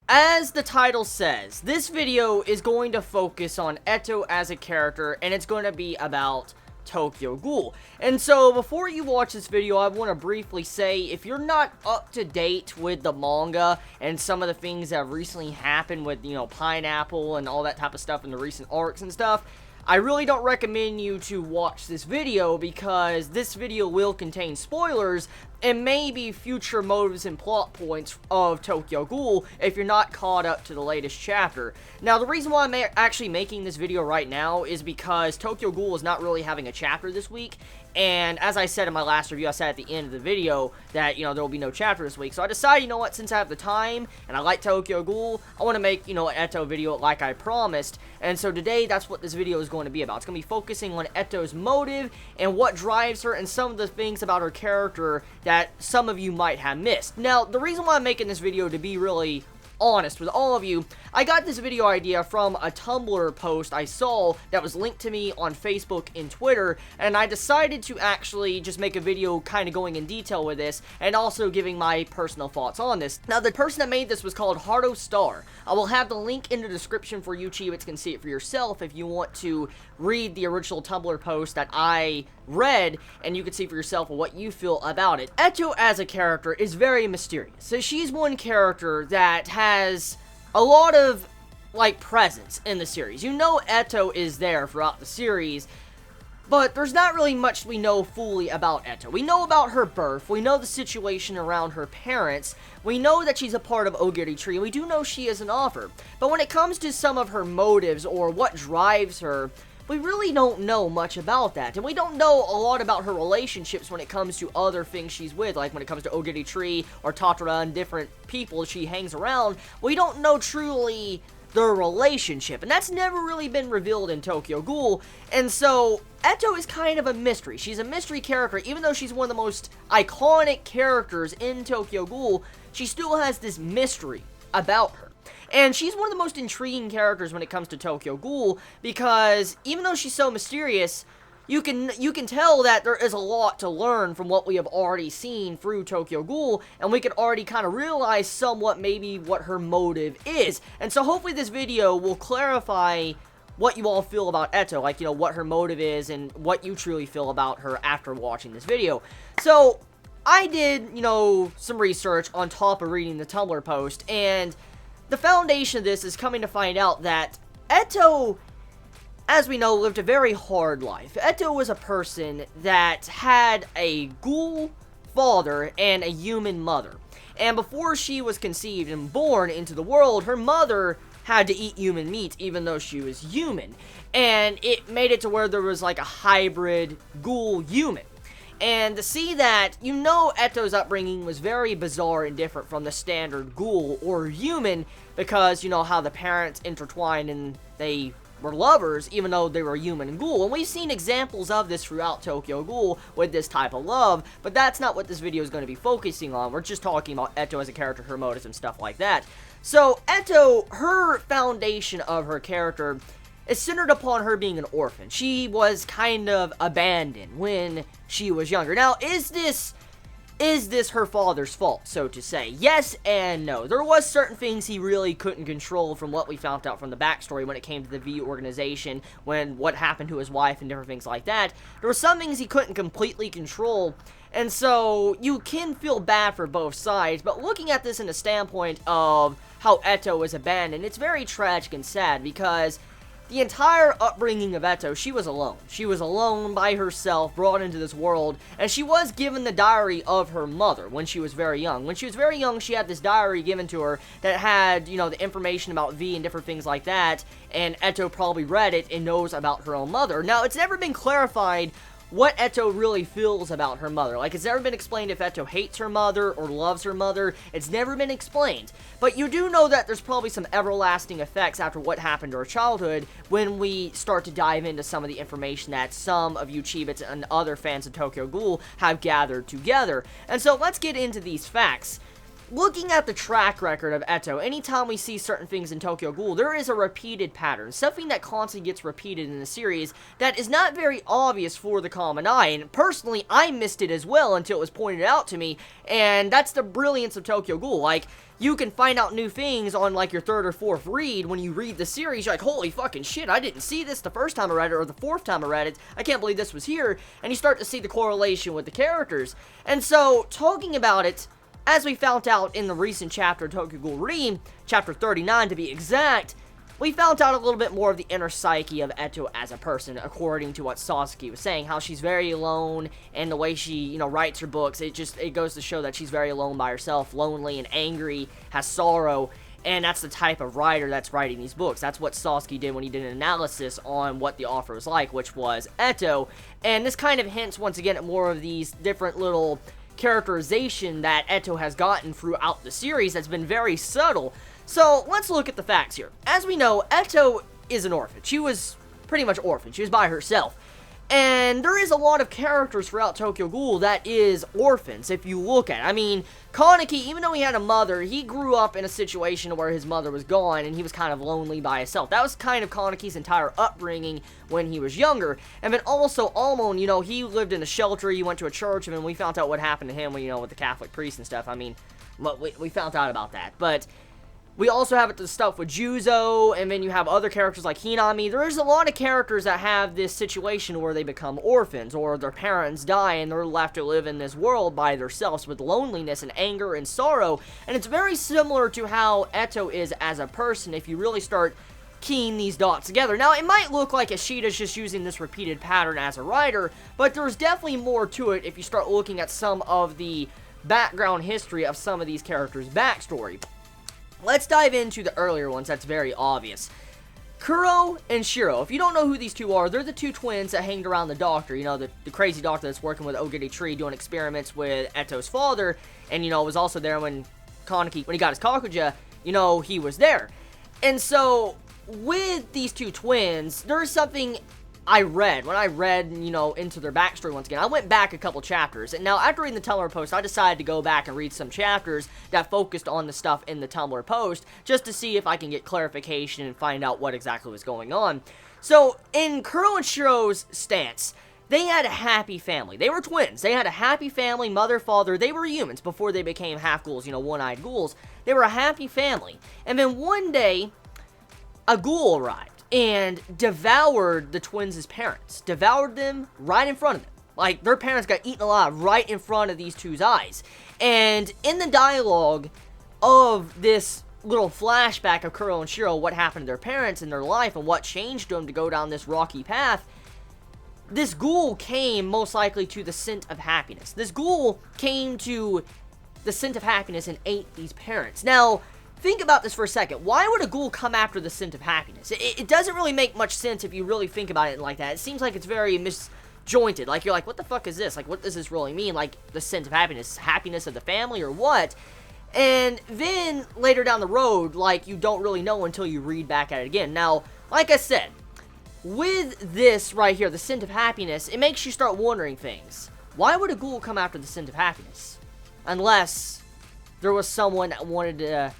As the title says, this video is going to focus on Etto as a character, and it's going to be about Tokyo Ghoul. And so, before you watch this video, I want to briefly say, if you're not up to date with the manga and some of the things that have recently happened with, Pineapple and all that type of stuff in the recent arcs and stuff, I really don't recommend you to watch this video because this video will contain spoilers and maybe future motives and plot points of Tokyo Ghoul if you're not caught up to the latest chapter. Now, the reason why I'm actually making this video right now is because Tokyo Ghoul is not really having a chapter this week, and as I said in my last review, I said at the end of the video that, there will be no chapter this week, so I decided, you know what, since I have the time, and I like Tokyo Ghoul, I want to make, an Etto video like I promised, and so today, that's what this video is going to be about. It's going to be focusing on Etto's motive, and what drives her, and some of the things about her character that some of you might have missed. Now, the reason why I'm making this video, to be really honest with all of you, I got this video idea from a Tumblr post I saw that was linked to me on Facebook and Twitter, and I decided to actually just make a video kind of going in detail with this, and also giving my personal thoughts on this. Now, the person that made this was called Hardo Star. I will have the link in the description for you Chibits can see it for yourself if you want to read the original Tumblr post that I read, and you can see for yourself what you feel about it. Etto as a character is very mysterious. So she's one character that has a lot of, presence in the series. Etto is there throughout the series, but there's not really much we know fully about Etto. We know about her birth, we know the situation around her parents, we know that she's a part of Ogiri Tree, and we do know she is an author. But when it comes to some of her motives or what drives her, we really don't know much about that, and we don't know a lot about her relationships when it comes to other things she's with, like when it comes to Ogiri Tree or Tatara and different people she hangs around. We don't know truly their relationship, and that's never really been revealed in Tokyo Ghoul, and so Etto is kind of a mystery. She's a mystery character. Even though she's one of the most iconic characters in Tokyo Ghoul, she still has this mystery about her. And she's one of the most intriguing characters when it comes to Tokyo Ghoul, because even though she's so mysterious, you can tell that there is a lot to learn from what we have already seen through Tokyo Ghoul, and we can already kind of realize somewhat maybe what her motive is. And so hopefully this video will clarify what you all feel about Etto, what her motive is and what you truly feel about her after watching this video. So, I did, some research on top of reading the Tumblr post, and the foundation of this is coming to find out that Etto, as we know, lived a very hard life. Etto was a person that had a ghoul father and a human mother. And before she was conceived and born into the world, her mother had to eat human meat even though she was human. And it made it to where there was a hybrid ghoul human. And to see that, Etto's upbringing was very bizarre and different from the standard ghoul or human, because how the parents intertwined and they were lovers even though they were human and ghoul. And we've seen examples of this throughout Tokyo Ghoul with this type of love, but that's not what this video is going to be focusing on. We're just talking about Etto as a character, her motives, and stuff like that. So, Etto, her foundation of her character is centered upon her being an orphan. She was kind of abandoned when she was younger. Now, is this her father's fault, so to say? Yes and no. There was certain things he really couldn't control from what we found out from the backstory when it came to the V organization, what happened to his wife and different things like that. There were some things he couldn't completely control, and so you can feel bad for both sides, but looking at this in the standpoint of how Etto was abandoned, it's very tragic and sad, because the entire upbringing of Etto, she was alone. She was alone by herself, brought into this world, and she was given the diary of her mother when she was very young. When she was very young, she had this diary given to her that had, the information about V and different things like that, and Etto probably read it and knows about her own mother. Now, it's never been clarified what Etto really feels about her mother. It's never been explained if Etto hates her mother or loves her mother. It's never been explained. But you do know that there's probably some everlasting effects after what happened to her childhood when we start to dive into some of the information that some of you Chibits and other fans of Tokyo Ghoul have gathered together. And so let's get into these facts. looking at the track record of Etto, anytime we see certain things in Tokyo Ghoul, there is a repeated pattern, something that constantly gets repeated in the series that is not very obvious for the common eye, and personally, I missed it as well until it was pointed out to me, and that's the brilliance of Tokyo Ghoul. Like, you can find out new things on, like, your third or fourth read. When you read the series, you're like, holy fucking shit, I didn't see this the first time I read it, or the fourth time I read it, I can't believe this was here, and you start to see the correlation with the characters. And so, talking about it, as we found out in the recent chapter of Tokyo Ghoul Re, chapter 39 to be exact, we found out a little bit more of the inner psyche of Etto as a person, according to what Sasuke was saying, how she's very alone, and the way she, you know, writes her books, it goes to show that she's very alone by herself, lonely and angry, has sorrow, and that's the type of writer that's writing these books. That's what Sasuke did when he did an analysis on what the author was like, which was Etto, and this kind of hints, once again, at more of these different little characterization that Etto has gotten throughout the series that's been very subtle. So, let's look at the facts here. As we know, Etto is an orphan. She was pretty much orphaned. She was by herself. And there is a lot of characters throughout Tokyo Ghoul that is orphans, if you look at it. I mean, Keneki, even though he had a mother, he grew up in a situation where his mother was gone, and he was kind of lonely by himself. That was kind of Kaneki's entire upbringing when he was younger. And then also, Almon, you know, he lived in a shelter, he went to a church, and then we found out what happened to him, you know, with the Catholic priest and stuff. I mean, we found out about that. But we also have the stuff with Juzo, and then you have other characters like Hinami. There's a lot of characters that have this situation where they become orphans, or their parents die, and they're left to live in this world by themselves with loneliness and anger and sorrow. And it's very similar to how Etto is as a person if you really start keying these dots together. Now, it might look like Ishida's just using this repeated pattern as a writer, but there's definitely more to it if you start looking at some of the background history of some of these characters' backstory. Let's dive into the earlier ones that's very obvious. Kuro and Shiro. If you don't know who these two are, they're the two twins that hanged around the doctor. You know, the crazy doctor that's working with Ogiri Tree doing experiments with Etto's father. And, you know, was also there when Kaneki, when he got his Kakuja, you know, he was there. And so, with these two twins, there's something I read. When I read, you know, into their backstory once again, I went back a couple chapters, and now after reading the Tumblr post, I decided to go back and read some chapters that focused on the stuff in the Tumblr post, just to see if I can get clarification and find out what exactly was going on. So, in Kuro and Shiro's stance, they had a happy family. They were twins. They had a happy family, mother, father. They were humans before they became half-ghouls, you know, one-eyed ghouls. They were a happy family. And then one day, a ghoul arrived and devoured the twins' parents. Devoured them right in front of them. Like, their parents got eaten alive right in front of these two's eyes. And in the dialogue of this little flashback of Kuro and Shiro, what happened to their parents in their life and what changed them to go down this rocky path, this ghoul came most likely to the scent of happiness. This ghoul came to the scent of happiness and ate these parents. Now, think about this for a second. Why would a ghoul come after the scent of happiness? It doesn't really make much sense if you really think about it like that. It seems like it's very misjointed. Like, you're like, what the fuck is this? Like, what does this really mean? Like, the scent of happiness? Happiness of the family or what? And then, later down the road, like, you don't really know until you read back at it again. Now, like I said, with this right here, the scent of happiness, it makes you start wondering things. Why would a ghoul come after the scent of happiness? Unless there was someone that wanted to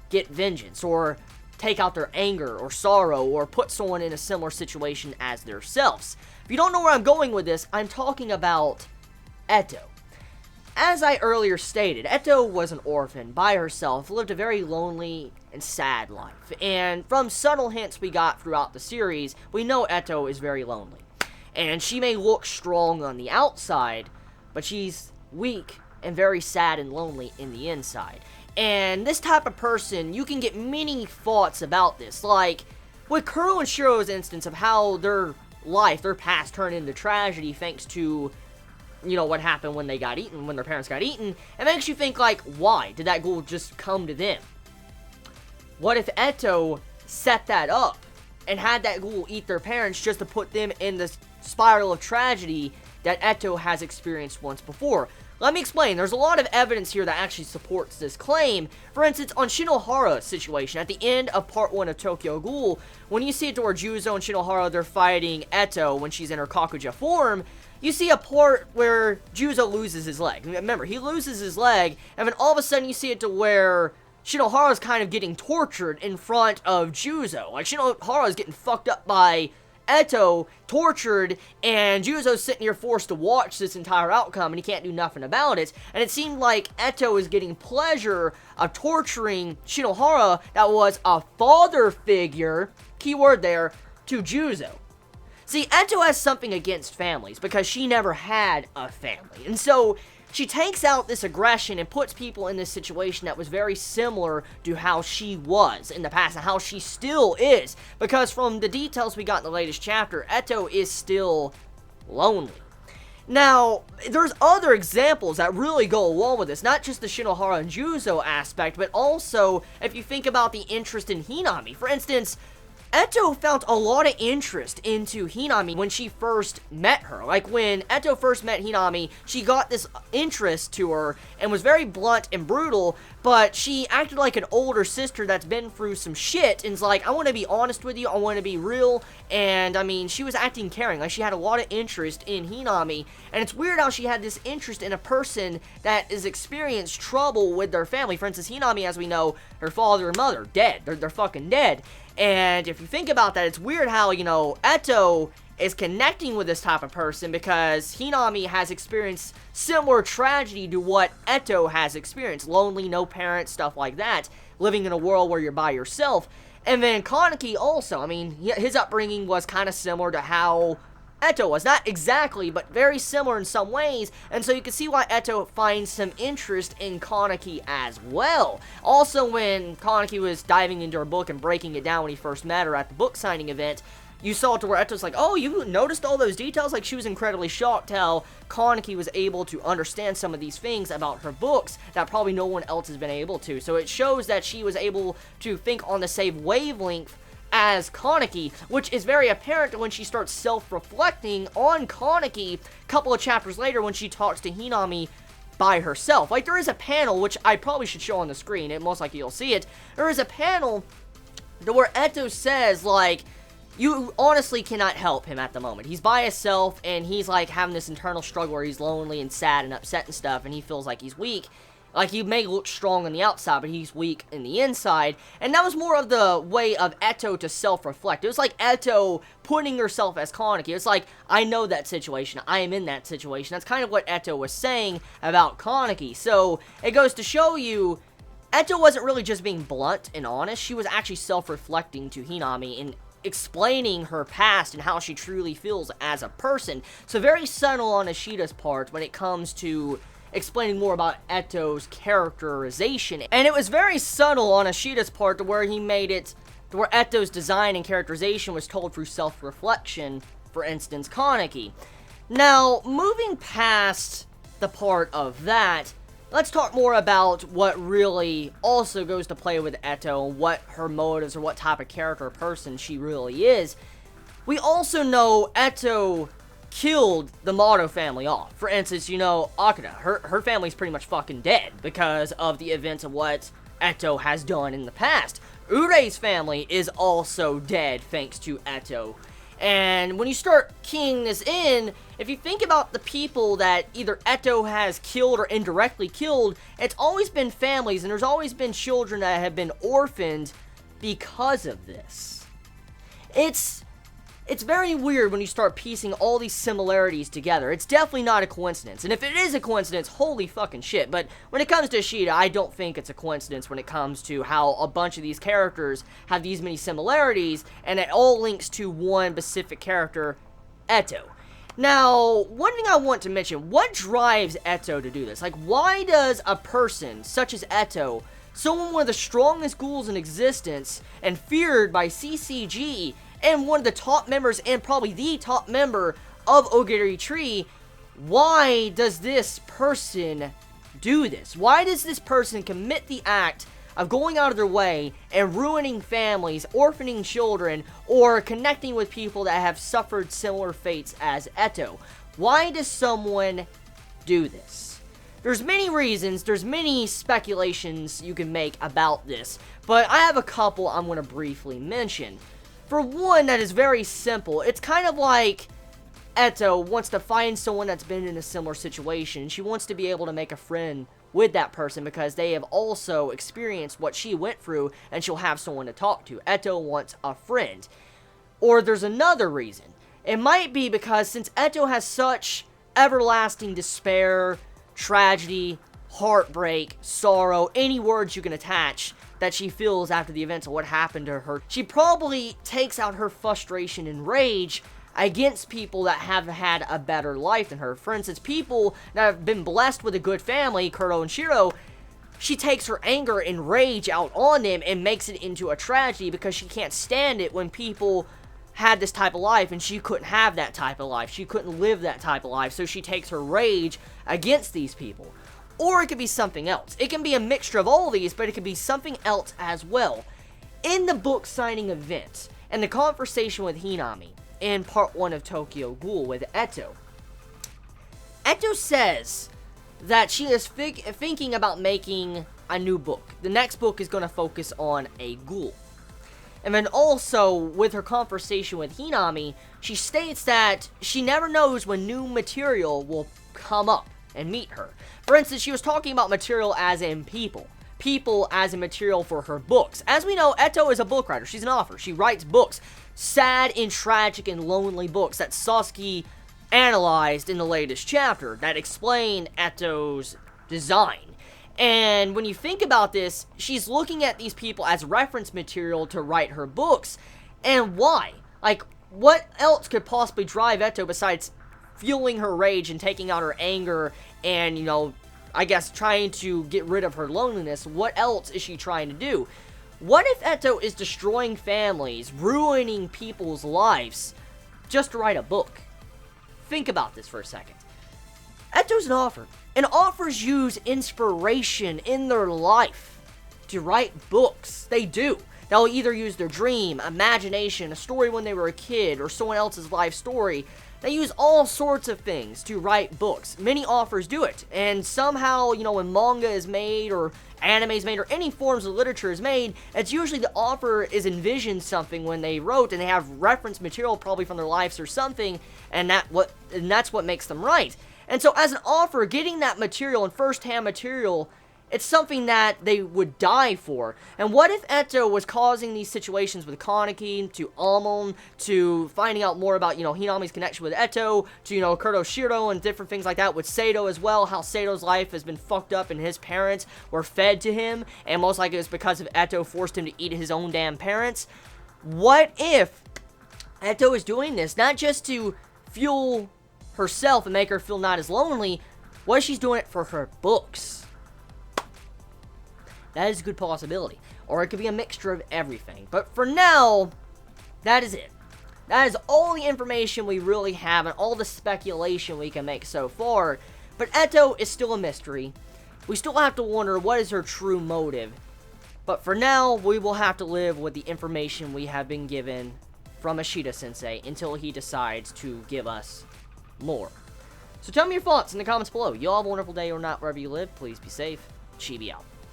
get vengeance, or take out their anger, or sorrow, or put someone in a similar situation as themselves. If you don't know where I'm going with this, I'm talking about Etto. As I earlier stated, Etto was an orphan, by herself, lived a very lonely and sad life. And from subtle hints we got throughout the series, we know Etto is very lonely. And she may look strong on the outside, but she's weak and very sad and lonely in the inside. And this type of person, you can get many thoughts about this. Like, with Kuro and Shiro's instance of how their life, their past turned into tragedy thanks to, you know, what happened when they got eaten, when their parents got eaten, it makes you think, like, why did that ghoul just come to them? What if Etto set that up and had that ghoul eat their parents just to put them in the spiral of tragedy that Etto has experienced once before? Let me explain. There's a lot of evidence here that actually supports this claim. For instance, on Shinohara's situation, at the end of part 1 of Tokyo Ghoul, when you see it to where Juzo and Shinohara, they're fighting Etto when she's in her Kakuja form, you see a part where Juzo loses his leg. Remember, he loses his leg, and then all of a sudden you see it to where Shinohara's kind of getting tortured in front of Juzo. Like, Shinohara's getting fucked up by Etto, tortured, and Juzo's sitting here forced to watch this entire outcome, and he can't do nothing about it. And it seemed like Etto is getting pleasure of torturing Shinohara that was a father figure, keyword there, to Juzo. See, Etto has something against families because she never had a family. And so she takes out this aggression and puts people in this situation that was very similar to how she was in the past and how she still is. Because from the details we got in the latest chapter, Etto is still lonely. Now, there's other examples that really go along with this, not just the Shinohara and Juzo aspect, but also if you think about the interest in Hinami. For instance, Etto felt a lot of interest into Hinami when she first met her. Like, when Etto first met Hinami, she got this interest to her and was very blunt and brutal, but she acted like an older sister that's been through some shit and's like, I want to be honest with you, I want to be real, and I mean, she was acting caring. Like, she had a lot of interest in Hinami, and it's weird how she had this interest in a person that has experienced trouble with their family. For instance, Hinami, as we know, her father and mother, dead. They're fucking dead. And if you think about that, it's weird how, you know, Etto is connecting with this type of person because Hinami has experienced similar tragedy to what Etto has experienced. Lonely, no parents, stuff like that. Living in a world where you're by yourself. And then Keneki also, I mean, his upbringing was kind of similar to how Etto was. Not exactly, but very similar in some ways, and so you can see why Etto finds some interest in Keneki as well. Also, when Keneki was diving into her book and breaking it down when he first met her at the book signing event, you saw it to where Etto's like, oh, you noticed all those details? Like, she was incredibly shocked how Keneki was able to understand some of these things about her books that probably no one else has been able to. So it shows that she was able to think on the same wavelength as Keneki, which is very apparent when she starts self-reflecting on Keneki a couple of chapters later when she talks to Hinami by herself. Like, there is a panel, which I probably should show on the screen, and most likely you'll see it. There is a panel to where Etto says, like, you honestly cannot help him at the moment. He's by himself, and he's, like, having this internal struggle where he's lonely and sad and upset and stuff, and he feels like he's weak. Like, he may look strong on the outside, but he's weak in the inside. And that was more of the way of Etto to self-reflect. It was like Etto putting herself as Keneki. It's like, I know that situation. I am in that situation. That's kind of what Etto was saying about Keneki. So, it goes to show you, Etto wasn't really just being blunt and honest. She was actually self-reflecting to Hinami and explaining her past and how she truly feels as a person. So, very subtle on Ishida's part when it comes to explaining more about Etto's characterization. And it was very subtle on Ishida's part to where he made it to where Etto's design and characterization was told through self-reflection, for instance, Keneki. Now, moving past the part of that, let's talk more about what really also goes to play with Etto and what her motives or what type of character or person she really is. We also know Etto killed the Mato family off. For instance, you know, Akira, her family's pretty much fucking dead because of the events of what Etto has done in the past. Urei's family is also dead thanks to Etto. And when you start keying this in, if you think about the people that either Etto has killed or indirectly killed, it's always been families, and there's always been children that have been orphaned because of this. It's very weird when you start piecing all these similarities together. It's definitely not a coincidence. And if it is a coincidence, holy fucking shit. But when it comes to Ishida, I don't think it's a coincidence when it comes to how a bunch of these characters have these many similarities, and it all links to one specific character, Etto. Now, one thing I want to mention, what drives Etto to do this? Like, why does a person such as Etto, someone one of the strongest ghouls in existence, and feared by CCG, and one of the top members, and probably the top member of Ogiri Tree, why does this person do this? Why does this person commit the act of going out of their way and ruining families, orphaning children, or connecting with people that have suffered similar fates as Etto? Why does someone do this? There's many reasons, there's many speculations you can make about this, but I have a couple I'm going to briefly mention. For one, that is very simple. It's kind of like Etto wants to find someone that's been in a similar situation. She wants to be able to make a friend with that person because they have also experienced what she went through, and she'll have someone to talk to. Etto wants a friend. Or there's another reason. It might be because since Etto has such everlasting despair, tragedy, heartbreak, sorrow, any words you can attach that she feels after the events of what happened to her, she probably takes out her frustration and rage against people that have had a better life than her. For instance, people that have been blessed with a good family, Kuro and Shiro, she takes her anger and rage out on them and makes it into a tragedy because she can't stand it when people had this type of life and she couldn't have that type of life. She couldn't live that type of life, so she takes her rage against these people. Or it could be something else. It can be a mixture of all these, but it could be something else as well. In the book signing event and the conversation with Hinami in part 1 of Tokyo Ghoul with Etto, Etto says that she is thinking about making a new book. The next book is going to focus on a ghoul. And then also, with her conversation with Hinami, she states that she never knows when new material will come up and meet her. For instance, she was talking about material as in people. People as in material for her books. As we know, Etto is a book writer. She's an author. She writes books. Sad and tragic and lonely books that Sasuke analyzed in the latest chapter that explain Etto's design. And when you think about this, she's looking at these people as reference material to write her books. And why? Like, what else could possibly drive Etto besides fueling her rage and taking out her anger and, you know, I guess trying to get rid of her loneliness? What else is she trying to do? What if Etto is destroying families, ruining people's lives, just to write a book? Think about this for a second. Etto's an author, and authors use inspiration in their life to write books. They do. They'll either use their dream, imagination, a story when they were a kid, or someone else's life story. They use all sorts of things to write books. Many authors do it, and somehow, you know, when manga is made, or anime is made, or any forms of literature is made, it's usually the author is envisioned something when they wrote, and they have reference material probably from their lives or something, and that's what makes them write. And so as an author, getting that material and first-hand material, it's something that they would die for. And what if Etto was causing these situations with Keneki, to Amon, to finding out more about, you know, Hinami's connection with Etto, to, you know, Kuro Shiro and different things like that with Sato as well, how Sato's life has been fucked up and his parents were fed to him, and most likely it's because of Etto forced him to eat his own damn parents. What if Etto is doing this, not just to fuel herself and make her feel not as lonely, what if she's doing it for her books? That is a good possibility. Or it could be a mixture of everything. But for now, that is it. That is all the information we really have and all the speculation we can make so far. But Etto is still a mystery. We still have to wonder what is her true motive. But for now, we will have to live with the information we have been given from Ishida-sensei until he decides to give us more. So tell me your thoughts in the comments below. You all have a wonderful day or not wherever you live. Please be safe. Chibi out.